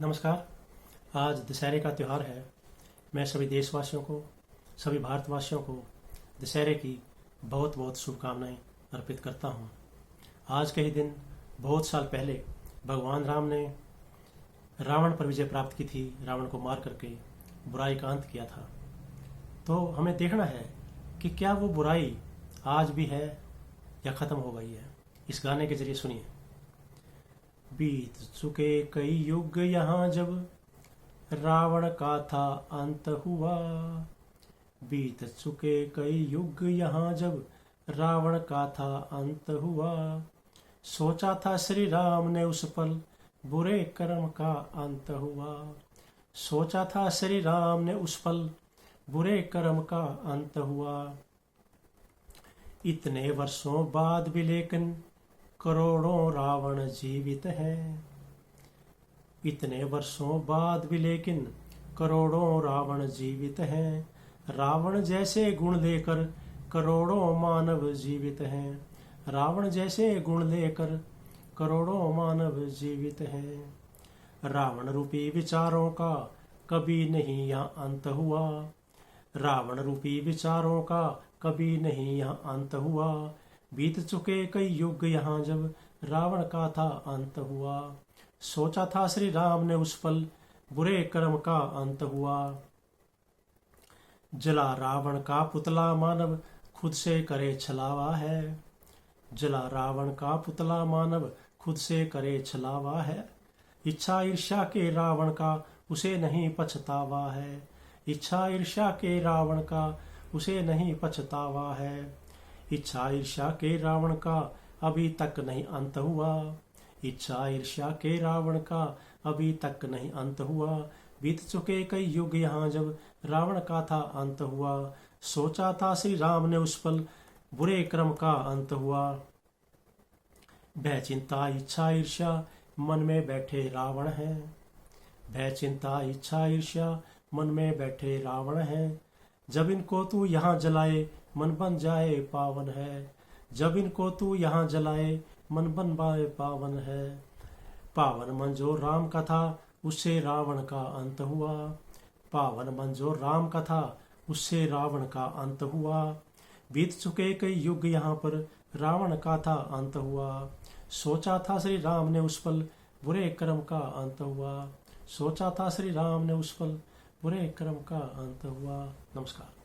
नमस्कार। आज दशहरे का त्यौहार है। मैं सभी देशवासियों को, सभी भारतवासियों को दशहरे की बहुत बहुत शुभकामनाएं अर्पित करता हूं। आज के ही दिन बहुत साल पहले भगवान राम ने रावण पर विजय प्राप्त की थी। रावण को मार करके बुराई का अंत किया था। तो हमें देखना है कि क्या वो बुराई आज भी है या खत्म हो गई है। इस गाने के जरिए सुनिए। बीत चुके कई युग यहाँ जब रावण का था अंत हुआ। बीत चुके कई युग यहाँ जब रावण का था अंत हुआ। सोचा था श्री राम ने उस पल बुरे कर्म का अंत हुआ। सोचा था श्री राम ने उस पल बुरे कर्म का अंत हुआ। इतने वर्षों बाद भी लेकिन करोड़ों रावण जीवित हैं। इतने वर्षों बाद भी लेकिन करोड़ों रावण जीवित हैं। रावण जैसे गुण लेकर करोड़ों मानव जीवित हैं। रावण जैसे गुण लेकर करोड़ों मानव जीवित हैं। रावण रूपी विचारों का कभी नहीं यहाँ अंत हुआ। रावण रूपी विचारों का कभी नहीं यहाँ अंत हुआ। बीत चुके कई युग यहाँ जब रावण का था अंत हुआ। सोचा था श्री राम ने उस पल बुरे कर्म का अंत हुआ। जला रावण का पुतला मानव खुद से करे छलावा है। जला रावण का पुतला मानव खुद से करे छलावा है। इच्छा ईर्ष्या के रावण का उसे नहीं पछतावा है। इच्छा ईर्ष्या के रावण का उसे नहीं पछतावा है। इच्छा ईर्ष्या के रावण का अभी तक नहीं अंत हुआ। इच्छा ईर्ष्या के रावण का अभी तक नहीं अंत हुआ। बीत चुके कई युग यहाँ जब रावण का था अंत हुआ। सोचा था श्री राम ने उस पल बुरे क्रम का अंत हुआ। भय चिंता इच्छा ईर्ष्या मन में बैठे रावण है। भय चिंता इच्छा ईर्ष्या मन में बैठे रावण है। जब इनको तू यहाँ जलाए मन बन जाए पावन है। जब इनको तू यहाँ जलाए मन बन जाए पावन है। पावन मन जो राम का था उससे रावण का अंत हुआ। पावन मन जो राम का था उससे रावण का अंत हुआ। बीत चुके कई युग यहाँ पर रावण का था अंत हुआ। सोचा था श्री राम ने उस पल बुरे कर्म का अंत हुआ। सोचा था श्री राम ने उस पल बुरे कर्म का अंत हुआ। नमस्कार।